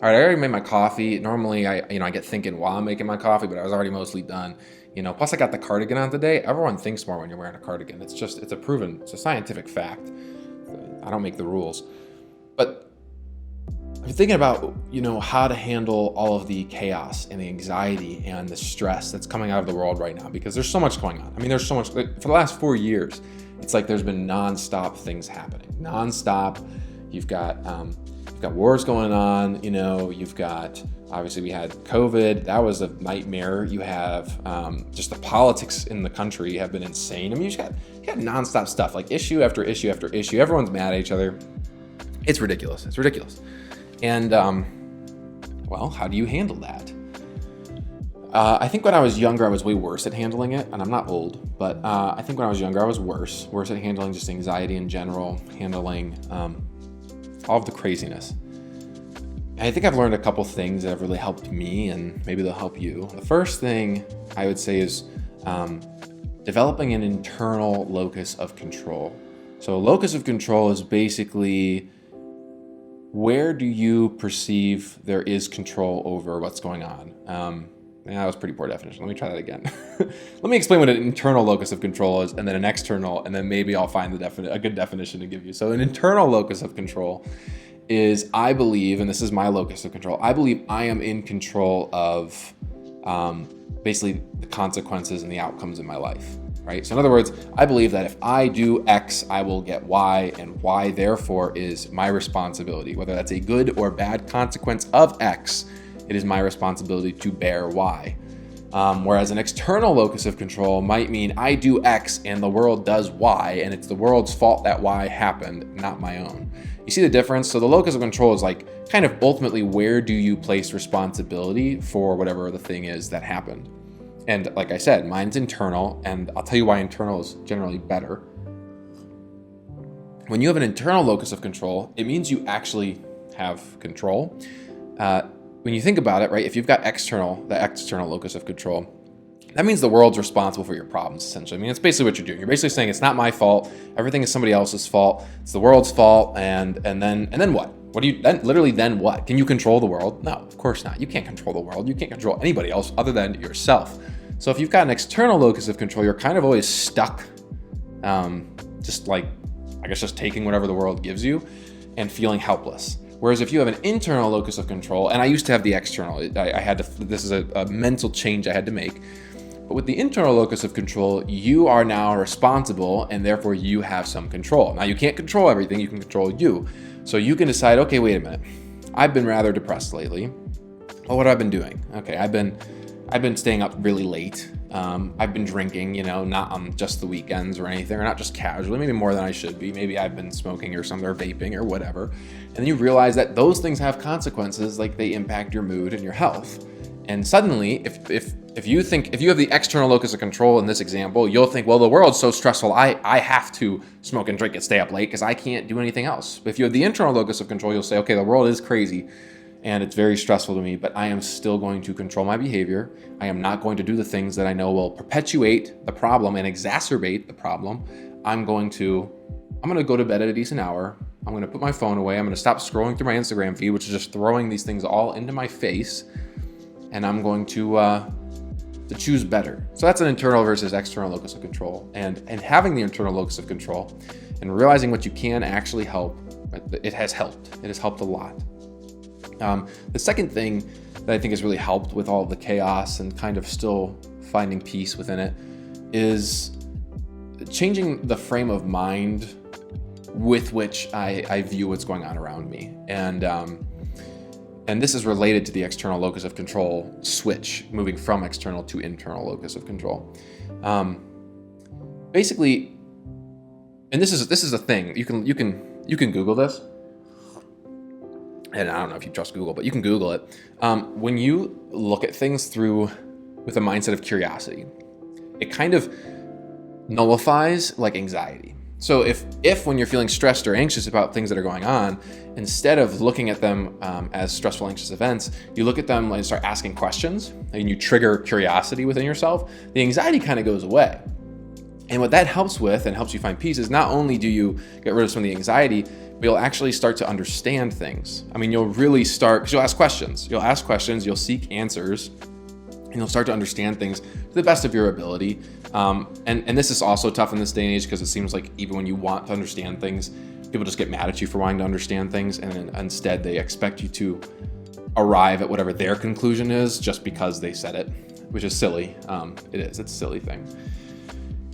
All right, I already made my coffee. Normally, I get thinking while I'm making my coffee, but I was already mostly done. Plus I got the cardigan on today. Everyone thinks more when you're wearing a cardigan. It's a scientific fact. I don't make the rules. But I'm thinking about, how to handle all of the chaos and the anxiety and the stress that's coming out of the world right now because there's so much going on. I mean, there's so much. For the last 4 years, it's like there's been nonstop things happening. Nonstop. You've got wars going on. You've got, obviously we had COVID. That was a nightmare. You have just the politics in the country have been insane. I mean, you got nonstop stuff, like issue after issue after issue. Everyone's mad at each other. It's ridiculous. It's ridiculous. And, well, how do you handle that? I think when I was younger, I was way worse at handling it, and I'm not old, but I think when I was younger, I was worse at handling just anxiety in general, handling all of the craziness. And I think I've learned a couple things that have really helped me, and maybe they'll help you. The first thing I would say is developing an internal locus of control. So a locus of control is basically, where do you perceive there is control over what's going on? That was a pretty poor definition. Let me try that again. Let me explain what an internal locus of control is, and then an external, and then maybe I'll find a good definition to give you. So an internal locus of control is, I believe, and this is my locus of control, I believe I am in control of basically the consequences and the outcomes in my life. Right? So in other words, I believe that if I do X, I will get Y, and Y therefore is my responsibility. Whether that's a good or bad consequence of X, it is my responsibility to bear Y. Whereas an external locus of control might mean I do X and the world does Y, and it's the world's fault that Y happened, not my own. You see the difference? So the locus of control is like kind of ultimately, where do you place responsibility for whatever the thing is that happened? And like I said, mine's internal, and I'll tell you why internal is generally better. When you have an internal locus of control, it means you actually have control. When you think about it, right, if you've got the external locus of control, that means the world's responsible for your problems, essentially. I mean, it's basically what you're doing. You're basically saying it's not my fault. Everything is somebody else's fault. It's the world's fault. And then what? What do you then? Literally, then what? Can you control the world? No, of course not. You can't control the world. You can't control anybody else other than yourself. So if you've got an external locus of control, you're kind of always stuck, just taking whatever the world gives you and feeling helpless. Whereas if you have an internal locus of control, and I used to have the external, this is a mental change I had to make. But with the internal locus of control, you are now responsible, and therefore you have some control. Now you can't control everything, you can control you. So you can decide, okay, wait a minute. I've been rather depressed lately. Well, what have I been doing? Okay, I've been staying up really late. I've been drinking, not on just the weekends or anything, or not just casually, maybe more than I should be. Maybe I've been smoking or something, or vaping or whatever. And then you realize that those things have consequences, like they impact your mood and your health. And suddenly, if you have the external locus of control in this example, you'll think, well, the world's so stressful, I have to smoke and drink and stay up late because I can't do anything else. But if you have the internal locus of control, you'll say, okay, the world is crazy and it's very stressful to me, but I am still going to control my behavior. I am not going to do the things that I know will perpetuate the problem and exacerbate the problem. I'm going to go to bed at a decent hour. I'm going to put my phone away. I'm going to stop scrolling through my Instagram feed, which is just throwing these things all into my face. And I'm going to choose better. So that's an internal versus external locus of control. And having the internal locus of control and realizing what you can actually help, it has helped. It has helped a lot. The second thing that I think has really helped with all of the chaos and kind of still finding peace within it is changing the frame of mind with which I view what's going on around me. And this is related to the external locus of control switch, moving from external to internal locus of control. Basically, and this is a thing. You can Google this. And I don't know if you trust Google, but you can Google it. When you look at things with a mindset of curiosity, it kind of nullifies like anxiety. So if when you're feeling stressed or anxious about things that are going on, instead of looking at them as stressful, anxious events, you look at them and start asking questions, and you trigger curiosity within yourself, the anxiety kind of goes away. And what that helps with and helps you find peace is not only do you get rid of some of the anxiety, but you'll actually start to understand things. I mean, you'll really start, because you'll ask questions. You'll seek answers, and you'll start to understand things to the best of your ability. And this is also tough in this day and age, because it seems like even when you want to understand things, people just get mad at you for wanting to understand things, and instead they expect you to arrive at whatever their conclusion is just because they said it, which is silly. It's a silly thing.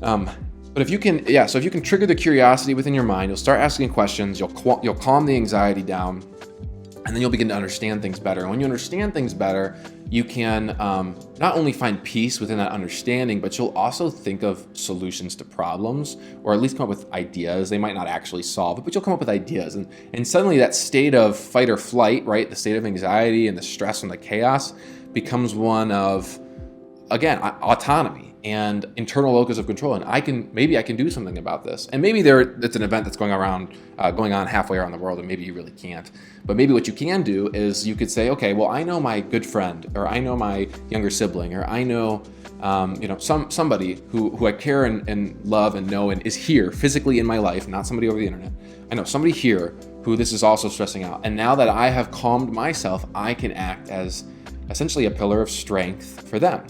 But if you can trigger the curiosity within your mind, you'll start asking questions, you'll calm the anxiety down, and then you'll begin to understand things better. And when you understand things better, you can not only find peace within that understanding, but you'll also think of solutions to problems, or at least come up with ideas. They might not actually solve it, but you'll come up with ideas. And suddenly that state of fight or flight, right, the state of anxiety and the stress and the chaos becomes one of, again, autonomy and internal locus of control. And maybe I can do something about this. And maybe it's an event that's going on halfway around the world, and maybe you really can't. But maybe what you can do is you could say, okay, well, I know my good friend, or I know my younger sibling, or I know, somebody who I care and love and know and is here physically in my life, not somebody over the internet. I know somebody here who this is also stressing out. And now that I have calmed myself, I can act as essentially a pillar of strength for them.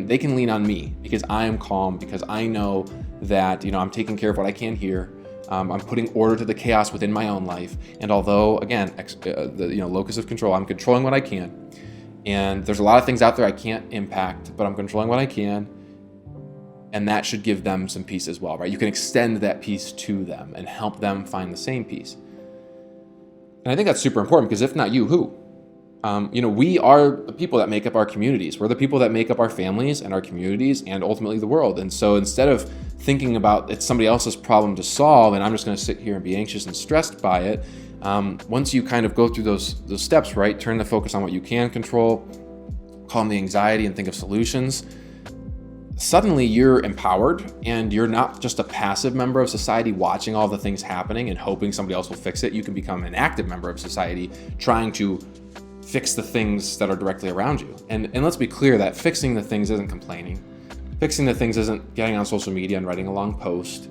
They can lean on me because I am calm, because I know that, I'm taking care of what I can here. I'm putting order to the chaos within my own life. And although, again, locus of control, I'm controlling what I can. And there's a lot of things out there I can't impact, but I'm controlling what I can. And that should give them some peace as well, right? You can extend that peace to them and help them find the same peace. And I think that's super important, because if not you, who? We are the people that make up our communities. We're the people that make up our families and our communities and ultimately the world. And so instead of thinking about it's somebody else's problem to solve and I'm just going to sit here and be anxious and stressed by it, once you kind of go through those steps, right, turn the focus on what you can control, calm the anxiety and think of solutions, suddenly you're empowered, and you're not just a passive member of society watching all the things happening and hoping somebody else will fix it. You can become an active member of society trying to fix the things that are directly around you. And let's be clear that fixing the things isn't complaining. Fixing the things isn't getting on social media and writing a long post.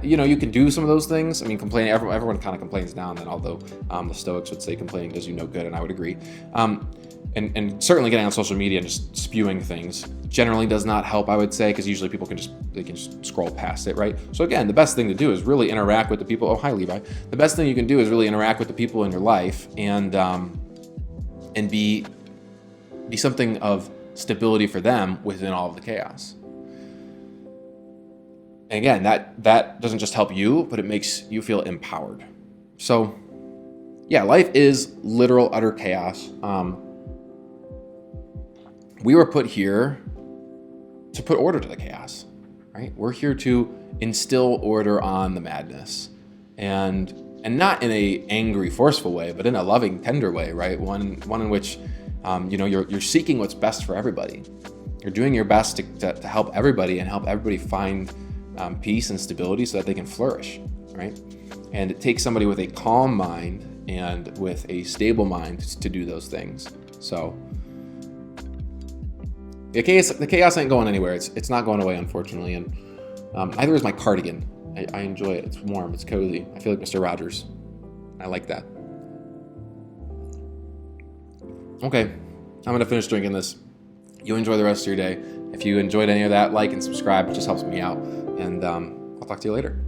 You can do some of those things. I mean, complaining, everyone kind of complains now and then, although the Stoics would say complaining does you no good, and I would agree. And certainly getting on social media and just spewing things generally does not help, I would say, because usually people can just scroll past it, right? So again, the best thing to do is really interact with the people. Oh, hi, Levi. The best thing you can do is really interact with the people in your life and be something of stability for them within all of the chaos. And again, that doesn't just help you, but it makes you feel empowered. So yeah, life is literal utter chaos. We were put here to put order to the chaos, right? We're here to instill order on the madness, and not in a angry, forceful way, but in a loving, tender way, right? One in which, you're seeking what's best for everybody. You're doing your best to help everybody and help everybody find peace and stability so that they can flourish, right? And it takes somebody with a calm mind and with a stable mind to do those things. So the chaos ain't going anywhere. It's not going away, unfortunately, and neither is my cardigan. I enjoy it. It's warm. It's cozy. I feel like Mr. Rogers. I like that. Okay, I'm going to finish drinking this. You enjoy the rest of your day. If you enjoyed any of that, like and subscribe. It just helps me out. And I'll talk to you later.